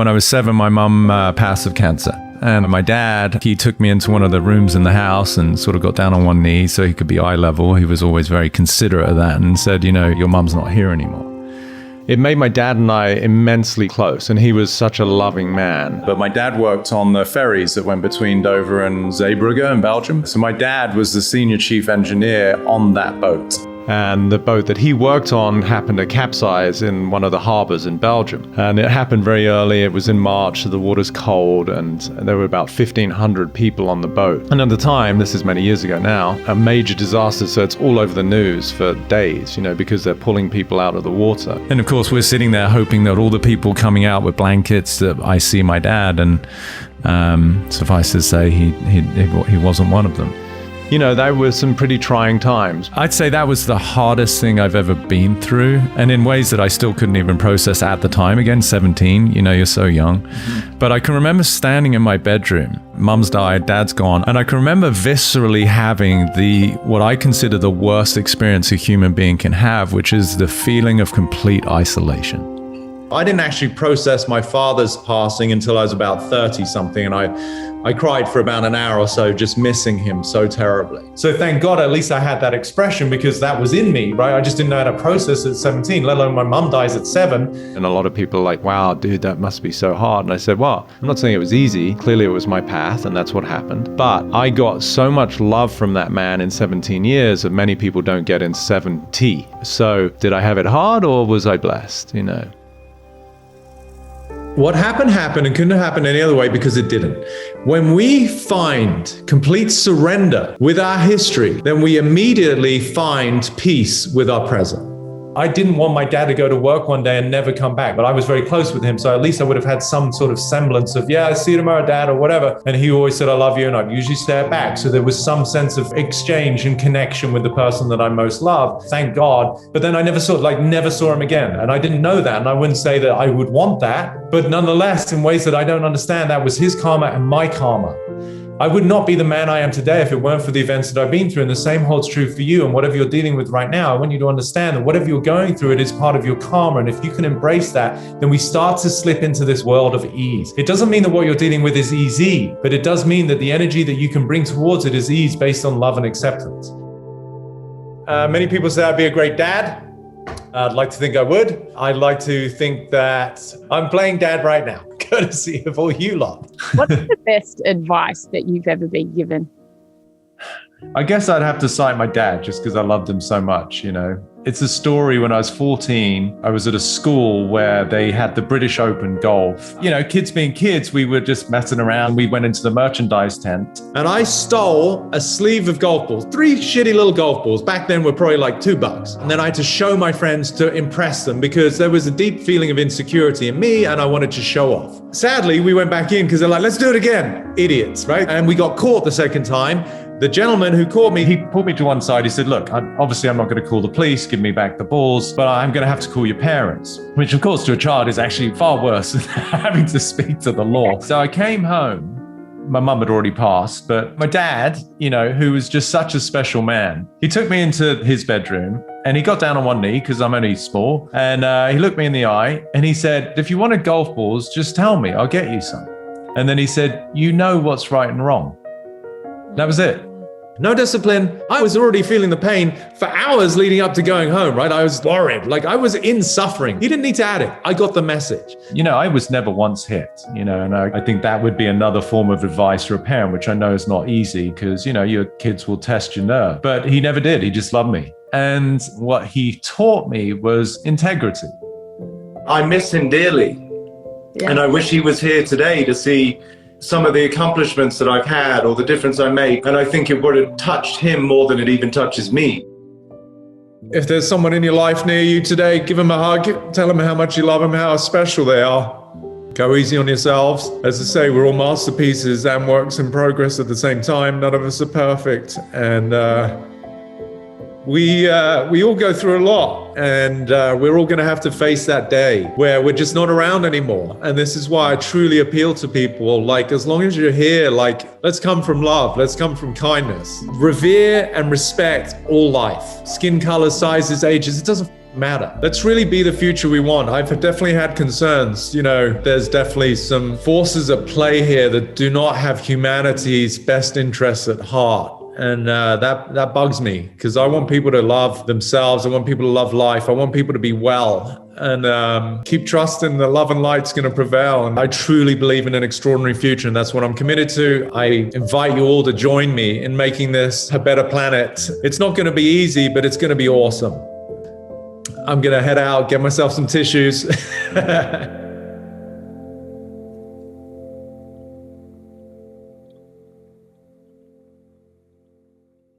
When I was 7, my mum passed of cancer. And my dad, he took me into one of the rooms in the house and sort of got down on one knee so he could be eye level. He was always very considerate of that and said, you know, your mum's not here anymore. It made my dad and I immensely close, and he was such a loving man. But my dad worked on the ferries that went between Dover and Zeebrugge in Belgium. So my dad was the senior chief engineer on that boat. And the boat that he worked on happened to capsize in one of the harbors in Belgium. And it happened very early. It was in March, so the water's cold, and there were about 1,500 people on the boat. And at the time, this is many years ago now, a major disaster, so it's all over the news for days, you know, because they're pulling people out of the water. And of course, we're sitting there hoping that all the people coming out with blankets, that I see my dad, and suffice to say, he wasn't one of them. You know, that was some pretty trying times. I'd say that was the hardest thing I've ever been through, and in ways that I still couldn't even process at the time. Again, 17, you know, you're so young. But I can remember standing in my bedroom. Mum's died, Dad's gone, and I can remember viscerally having what I consider the worst experience a human being can have, which is the feeling of complete isolation. I didn't actually process my father's passing until I was about 30-something, and I cried for about an hour or so, just missing him so terribly. So thank God, at least I had that expression, because that was in me, right? I just didn't know how to process it at 17, let alone my mum dies at 7. And a lot of people are like, wow, dude, that must be so hard. And I said, well, I'm not saying it was easy. Clearly it was my path, and that's what happened. But I got so much love from that man in 17 years that many people don't get in 70. So did I have it hard, or was I blessed, you know? What happened and couldn't have happened any other way, because it didn't. When we find complete surrender with our history, then we immediately find peace with our present. I didn't want my dad to go to work one day and never come back, but I was very close with him, so at least I would have had some sort of semblance of, yeah, I see you tomorrow, Dad, or whatever. And he always said, I love you, and I'd usually stare back. So there was some sense of exchange and connection with the person that I most loved, thank God. But then I never saw him again. And I didn't know that, and I wouldn't say that I would want that. But nonetheless, in ways that I don't understand, that was his karma and my karma. I would not be the man I am today if it weren't for the events that I've been through. And the same holds true for you. And whatever you're dealing with right now, I want you to understand that whatever you're going through, it is part of your karma. And if you can embrace that, then we start to slip into this world of ease. It doesn't mean that what you're dealing with is easy, but it does mean that the energy that you can bring towards it is ease based on love and acceptance. Many people say I'd be a great dad. I'd like to think I would. I'd like to think that I'm playing dad right now, courtesy of all you lot. What's the best advice that you've ever been given? I guess I'd have to cite my dad, just because I loved him so much, you know. It's a story. When I was 14, I was at a school where they had the British Open golf. You know, kids being kids, we were just messing around. We went into the merchandise tent, and I stole a sleeve of golf balls, 3 shitty little golf balls. Back then were probably like $2. And then I had to show my friends to impress them, because there was a deep feeling of insecurity in me, and I wanted to show off. Sadly, we went back in because they're like, let's do it again. Idiots, right? And we got caught the second time. The gentleman who caught me, he pulled me to one side. He said, look, obviously I'm not going to call the police, give me back the balls, but I'm going to have to call your parents, which of course to a child is actually far worse than having to speak to the law. So I came home. My mum had already passed, but my dad, you know, who was just such a special man, he took me into his bedroom and he got down on one knee because I'm only small. And he looked me in the eye and he said, if you wanted golf balls, just tell me, I'll get you some. And then he said, you know what's right and wrong. That was it. No discipline. I was already feeling the pain for hours leading up to going home, right? I was worried, like I was in suffering. He didn't need to add it. I got the message. You know, I was never once hit, you know, and I think that would be another form of advice for a parent, which I know is not easy because, you know, your kids will test your nerve. But he never did. He just loved me. And what he taught me was integrity. I miss him dearly. Yeah. And I wish he was here today to see some of the accomplishments that I've had or the difference I make. And I think it would have touched him more than it even touches me. If there's someone in your life near you today, give them a hug, tell them how much you love them, how special they are. Go easy on yourselves. As I say, we're all masterpieces and works in progress at the same time. None of us are perfect. And we all go through a lot, and we're all going to have to face that day where we're just not around anymore. And this is why I truly appeal to people, like, as long as you're here, like, let's come from love, let's come from kindness, revere and respect all life. Skin color, sizes, ages, it doesn't matter. Let's really be the future we want. I've definitely had concerns. There's definitely some forces at play here that do not have humanity's best interests at heart. And that bugs me, because I want people to love themselves. I want people to love life. I want people to be well, and keep trusting that love and light's going to prevail. And I truly believe in an extraordinary future, and that's what I'm committed to. I invite you all to join me in making this a better planet. It's not going to be easy, but it's going to be awesome. I'm going to head out, get myself some tissues.